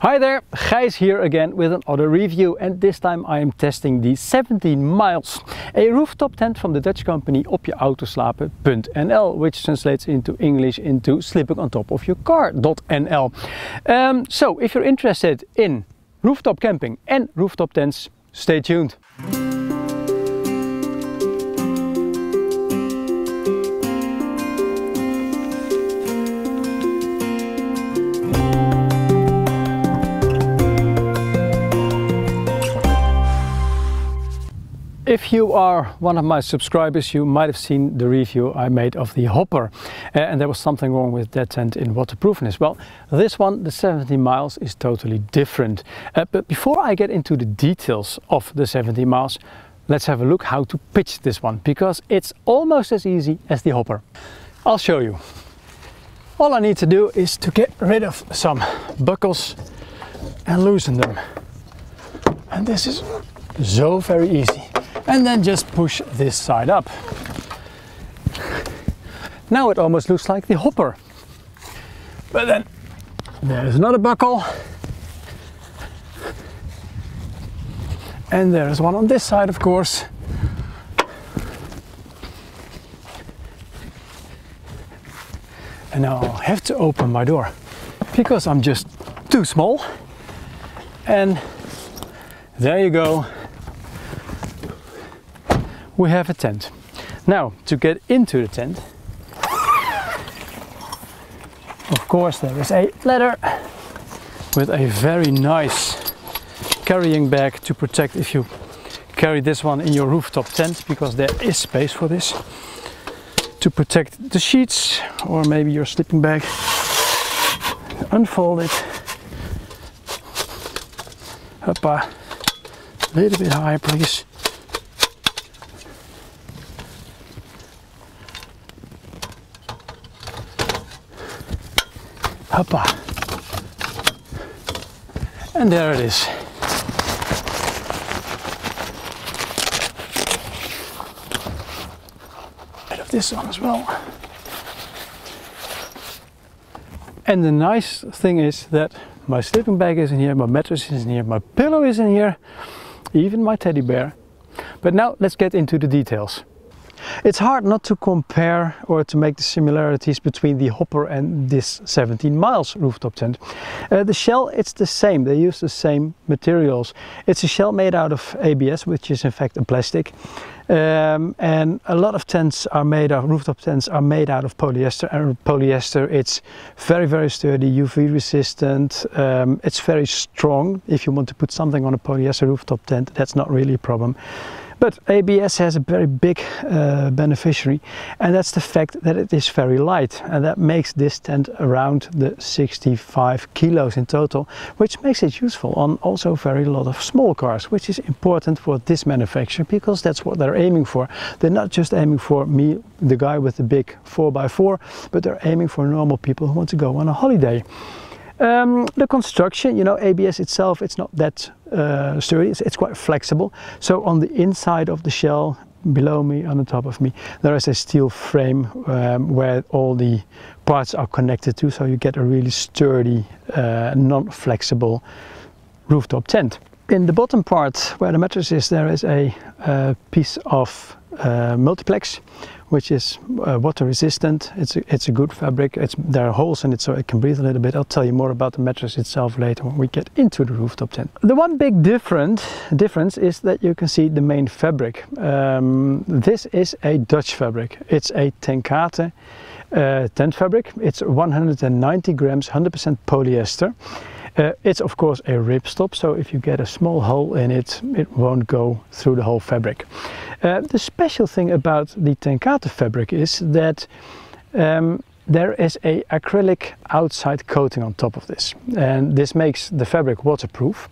Hi there, Gijs here again with another review, and this time I am testing the 17Miles, a rooftop tent from the Dutch company opjeautoslapen.nl, which translates into English into sleeping on top of your car.nl. So if you're interested in rooftop camping and rooftop tents, stay tuned. If you are one of my subscribers, you might have seen the review I made of the hopper, and there was something wrong with that tent in waterproofness. Well, this one, the 17Miles, is totally different. But before I get into the details of the 17Miles, let's have a look how to pitch this one, because it's almost as easy as the hopper. I'll show you. All I need to do is to get rid of some buckles and loosen them. And this is so very easy. And then just push this side up. Now it almost looks like the hopper. But then there's another buckle. And there's one on this side, of course. And now I'll have to open my door because I'm just too small. And there you go. We have a tent. Now, to get into the tent, of course there is a ladder with a very nice carrying bag to protect if you carry this one in your rooftop tent, because there is space for this, to protect the sheets or maybe your sleeping bag. Unfold it. Hoppa. A little bit higher, please. Hoppa. And there it is. Bit of this on as well. And the nice thing is that my sleeping bag is in here, my mattress is in here, my pillow is in here, even my teddy bear. But now let's get into the details. It's hard not to compare or to make the similarities between the hopper and this 17Miles rooftop tent. The shell, it's the same, they use the same materials. It's a shell made out of ABS, which is in fact a plastic. And a lot of tents are made of, rooftop tents are made out of polyester, and polyester, it's very, very sturdy, UV resistant, it's very strong. If you want to put something on a polyester rooftop tent, that's not really a problem. But ABS has a very big beneficiary, and that's the fact that it is very light, and that makes this tent around the 65 kilos in total, which makes it useful on also very lot of small cars, which is important for this manufacturer because that's what they're aiming for. They're not just aiming for me, the guy with the big 4x4, but they're aiming for normal people who want to go on a holiday. The construction, you know, ABS itself, it's not that sturdy, it's quite flexible. So on the inside of the shell, below me, on the top of me, there is a steel frame where all the parts are connected to, so you get a really sturdy, non-flexible rooftop tent. In the bottom part where the mattress is, there is a piece of multiplex, which is water resistant. It's a good fabric. There are holes in it so it can breathe a little bit. I'll tell you more about the mattress itself later when we get into the rooftop tent. The one big difference is that you can see the main fabric. This is a Dutch fabric. It's a Tenkate tent fabric. It's 190 grams, 100% polyester. It's of course a ripstop, so if you get a small hole in it, it won't go through the whole fabric. The special thing about the Tenkate fabric is that there is a acrylic outside coating on top of this, and this makes the fabric waterproof,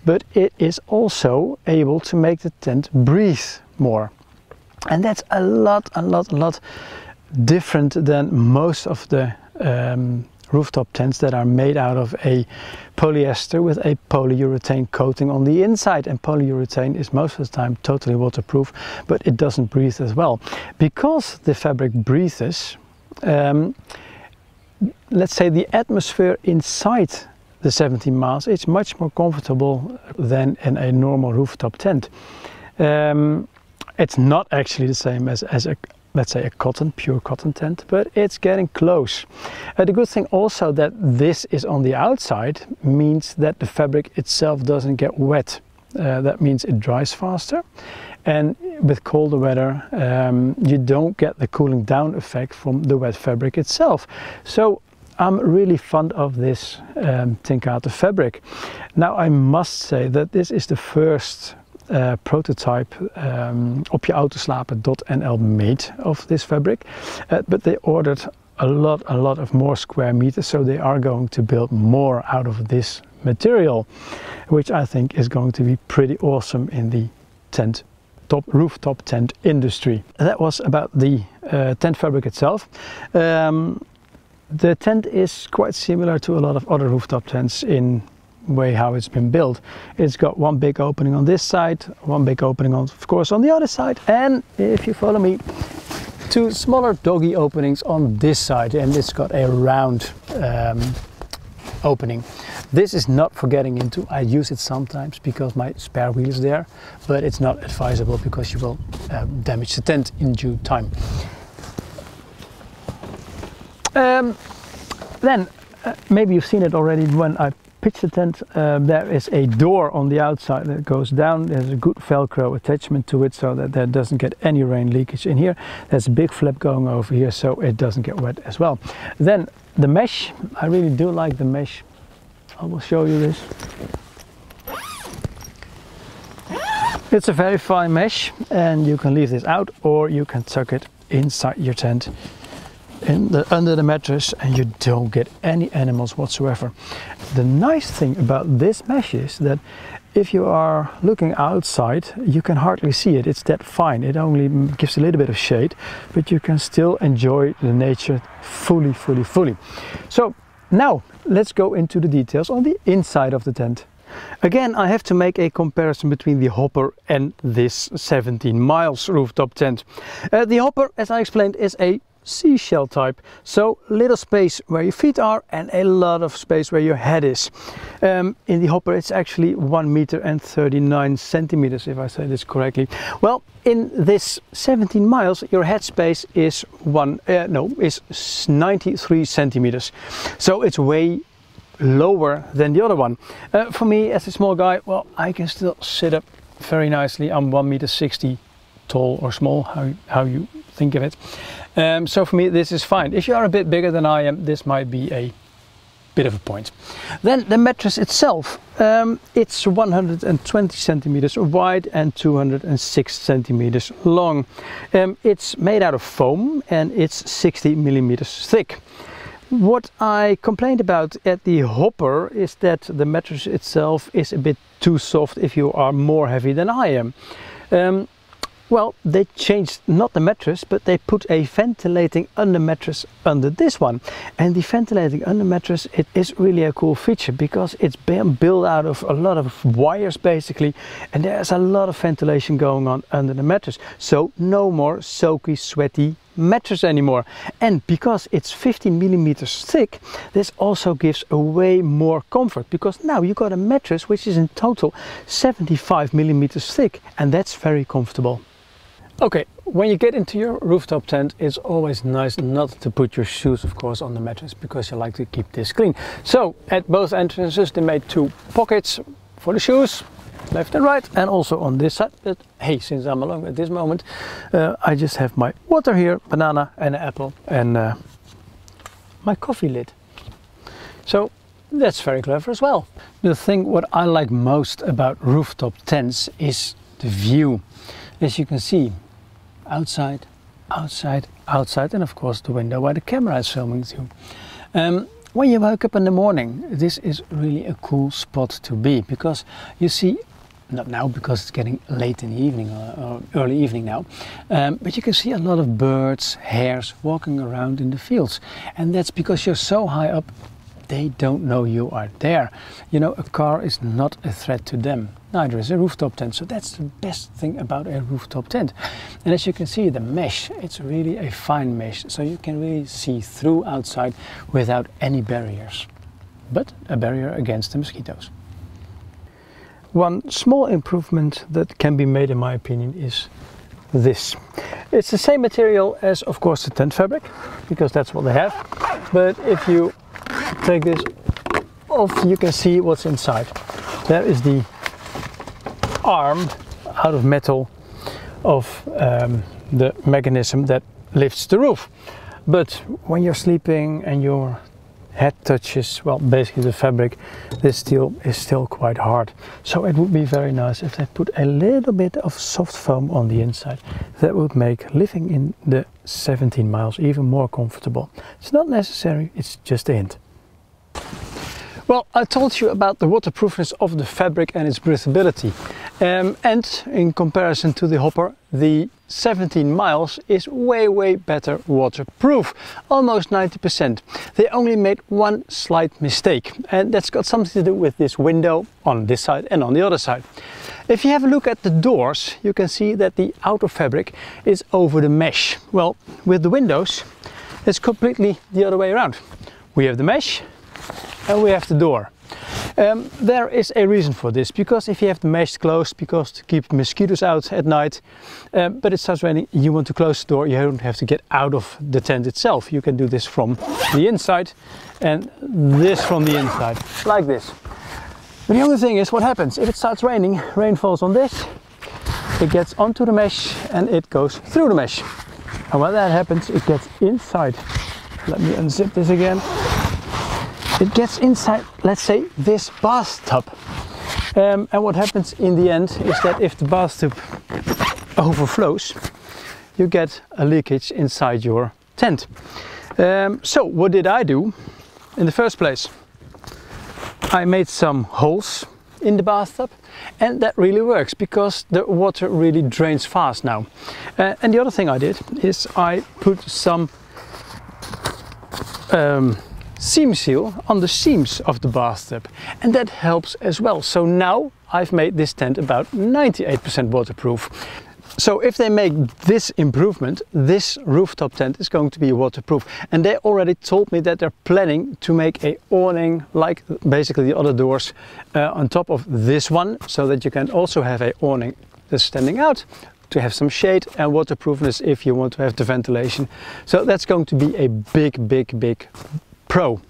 but it is also able to make the tent breathe more, and that's a lot different than most of the rooftop tents that are made out of a polyester with a polyurethane coating on the inside, and polyurethane is most of the time totally waterproof, but it doesn't breathe as well. Because the fabric breathes, let's say the atmosphere inside the 17 miles, it's much more comfortable than in a normal rooftop tent. It's not actually the same as a, let's say, a pure cotton tent, but it's getting close. The good thing also that this is on the outside means that the fabric itself doesn't get wet. That means it dries faster, and with colder weather you don't get the cooling down effect from the wet fabric itself. So I'm really fond of this Tinkato fabric. Now I must say that this is the first prototype opjeautoslapen.nl made of this fabric, but they ordered a lot of more square meters, so they are going to build more out of this material, which I think is going to be pretty awesome in the rooftop tent industry. That was about the tent fabric itself. The tent is quite similar to a lot of other rooftop tents in way how it's been built. It's got one big opening on this side, one big opening on, of course, on the other side, and if you follow me, two smaller doggy openings on this side, and it's got a round opening. This is not for getting into. I use it sometimes because my spare wheel is there, but it's not advisable because you will damage the tent in due time. Then maybe you've seen it already when I pitched the tent. There is a door on the outside that goes down. There's a good Velcro attachment to it so that there doesn't get any rain leakage in here. There's a big flap going over here so it doesn't get wet as well. Then the mesh, I really do like the mesh. I will show you this. It's a very fine mesh, and you can leave this out or you can tuck it inside your tent under the mattress, and you don't get any animals whatsoever. The nice thing about this mesh is that if you are looking outside, you can hardly see it. It's that fine. It only gives a little bit of shade, but you can still enjoy the nature fully. So now let's go into the details on the inside of the tent. Again, I have to make a comparison between the hopper and this 17 miles rooftop tent. The hopper, as I explained, is a seashell type, so little space where your feet are and a lot of space where your head is. In the hopper it's actually 1 meter and 39 centimeters, if I say this correctly. Well, in this 17 miles your head space is 93 centimeters, so it's way lower than the other one. For me as a small guy, well, I can still sit up very nicely. I'm 1.60 meters tall or small, how you think of it. So for me this is fine. If you are a bit bigger than I am, this might be a bit of a point. Then the mattress itself, it's 120 centimeters wide and 206 centimeters long. It's made out of foam and it's 60 millimeters thick. What I complained about at the hopper is that the mattress itself is a bit too soft if you are more heavy than I am. Well, they changed not the mattress, but they put a ventilating under mattress under this one. And the ventilating under mattress, it is really a cool feature because it's been built out of a lot of wires basically, and there's a lot of ventilation going on under the mattress. So no more soaky, sweaty mattress anymore. And because it's 15 millimeters thick, this also gives a way more comfort, because now you got a mattress which is in total 75 millimeters thick, and that's very comfortable. Okay, when you get into your rooftop tent, it's always nice not to put your shoes, of course, on the mattress, because you like to keep this clean. So at both entrances they made two pockets for the shoes, left and right, and also on this side. But hey, since I'm alone at this moment, I just have my water here, banana and an apple, and my coffee lid. So that's very clever as well. The thing what I like most about rooftop tents is the view. As you can see, outside, outside, outside, and of course the window where the camera is filming through. When you wake up in the morning, this is really a cool spot to be, because you see, not now because it's getting late in the evening or early evening now, but you can see a lot of birds, hares walking around in the fields, and that's because you're so high up they don't know you are there. You know, a car is not a threat to them, neither is a rooftop tent. So that's the best thing about a rooftop tent. And as you can see, the mesh, it's really a fine mesh, so you can really see through outside without any barriers. but a barrier against the mosquitoes. One small improvement that can be made, in my opinion, is this. It's the same material as, of course, the tent fabric, because that's what they have. But if you take this off, you can see what's inside. There is the arm out of metal of the mechanism that lifts the roof. But when you're sleeping and your head touches, well, basically the fabric, this steel is still quite hard. So it would be very nice if they put a little bit of soft foam on the inside. That would make living in the 17 miles even more comfortable. It's not necessary, it's just a hint. Well, I told you about the waterproofness of the fabric and its breathability. And in comparison to the hopper, the 17 miles is way better waterproof, almost 90%. They only made one slight mistake, and that's got something to do with this window on this side and on the other side. If you have a look at the doors, you can see that the outer fabric is over the mesh. Well, with the windows, it's completely the other way around. We have the mesh and we have the door. There is a reason for this, because if you have the mesh closed, because to keep mosquitoes out at night, but it starts raining, you want to close the door, you don't have to get out of the tent itself. You can do this from the inside and this from the inside, like this. But the only thing is, what happens if it starts raining? Rain falls on this, it gets onto the mesh and it goes through the mesh. And when that happens, it gets inside. Let me unzip this again. It gets inside, let's say, this bathtub. And what happens in the end is that if the bathtub overflows, you get a leakage inside your tent. So what did I do in the first place? I made some holes in the bathtub, and that really works because the water really drains fast now. And the other thing I did is I put some seam seal on the seams of the bathtub, and that helps as well. So now I've made this tent about 98% waterproof. So if they make this improvement, this rooftop tent is going to be waterproof. And they already told me that they're planning to make a awning like basically the other doors on top of this one, so that you can also have a awning that's standing out to have some shade and waterproofness if you want to have the ventilation. So that's going to be a big pro.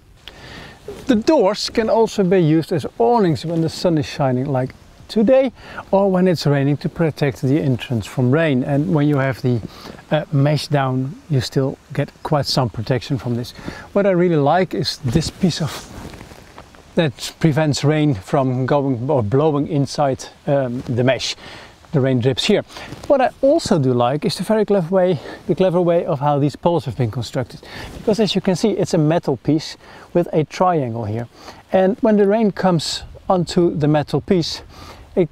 The doors can also be used as awnings when the sun is shining, like today, or when it's raining, to protect the entrance from rain. And when you have the mesh down, you still get quite some protection from this. What I really like is this piece of that prevents rain from going or blowing inside the mesh. The rain drips here. What I also do like is the very clever way of how these poles have been constructed, because as you can see, it's a metal piece with a triangle here, and when the rain comes onto the metal piece, it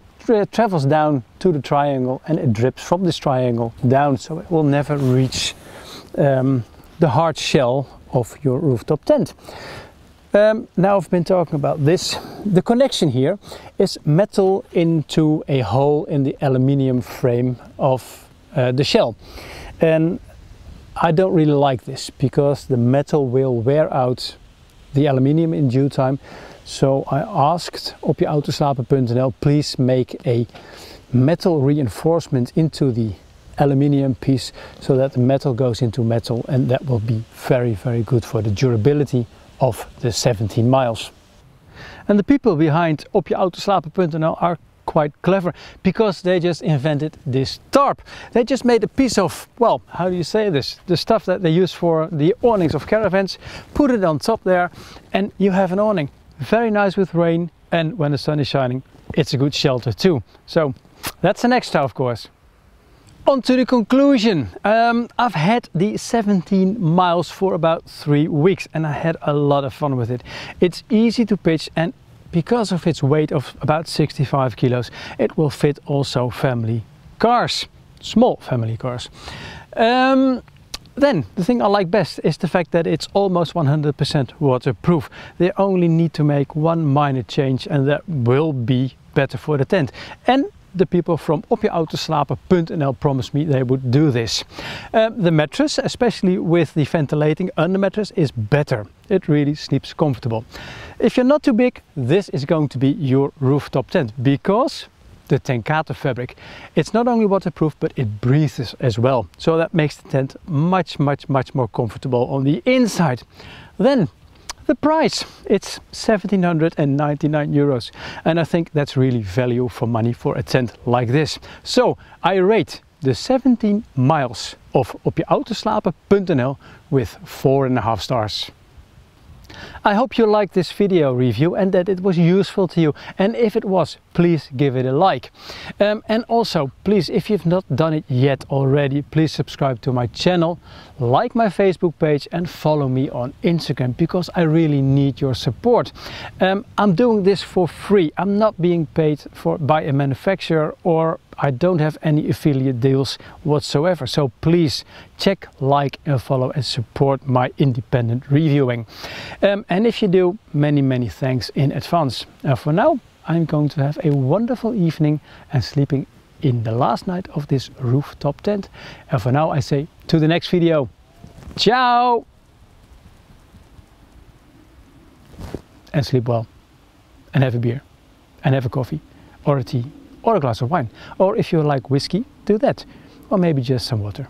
travels down to the triangle and it drips from this triangle down, so it will never reach the hard shell of your rooftop tent. Now I've been talking about this. The connection here is metal into a hole in the aluminium frame of the shell. And I don't really like this, because the metal will wear out the aluminium in due time. So I asked opjeautoslapen.nl, please make a metal reinforcement into the aluminium piece, so that the metal goes into metal, and that will be very good for the durability of the 17 miles. And the people behind opjeautoslapen.nl are quite clever, because they just invented this tarp. They just made a piece of, well, how do you say this? The stuff that they use for the awnings of caravans, put it on top there, and you have an awning. Very nice with rain, and when the sun is shining, it's a good shelter too. So that's an extra, of course. On to the conclusion. I've had the 17 miles for about 3 weeks, and I had a lot of fun with it. It's easy to pitch, and because of its weight of about 65 kilos, it will fit also family cars, small family cars. Then the thing I like best is the fact that it's almost 100% waterproof. They only need to make one minor change, and that will be better for the tent. And the people from opjeautoslapen.nl promised me they would do this. The mattress, especially with the ventilating under mattress, is better. It really sleeps comfortable. If you're not too big, this is going to be your rooftop tent, because the Tenkate fabric, it's not only waterproof, but it breathes as well. So that makes the tent much more comfortable on the inside. Then the price, it's 1799 euros. And I think that's really value for money for a tent like this. So I rate the 17 miles of opjeautoslapen.nl with 4.5 stars. I hope you liked this video review and that it was useful to you, and if it was, please give it a like. And also, please, if you've not done it yet already, please subscribe to my channel, like my Facebook page and follow me on Instagram, because I really need your support. I'm doing this for free. I'm not being paid by a manufacturer, or I don't have any affiliate deals whatsoever. So please check, like and follow and support my independent reviewing. And if you do, many thanks in advance. And for now, I'm going to have a wonderful evening and sleeping in the last night of this rooftop tent. And for now I say to the next video. Ciao! And sleep well. And have a beer. And have a coffee. Or a tea. Or a glass of wine. Or if you like whiskey, do that. Or maybe just some water.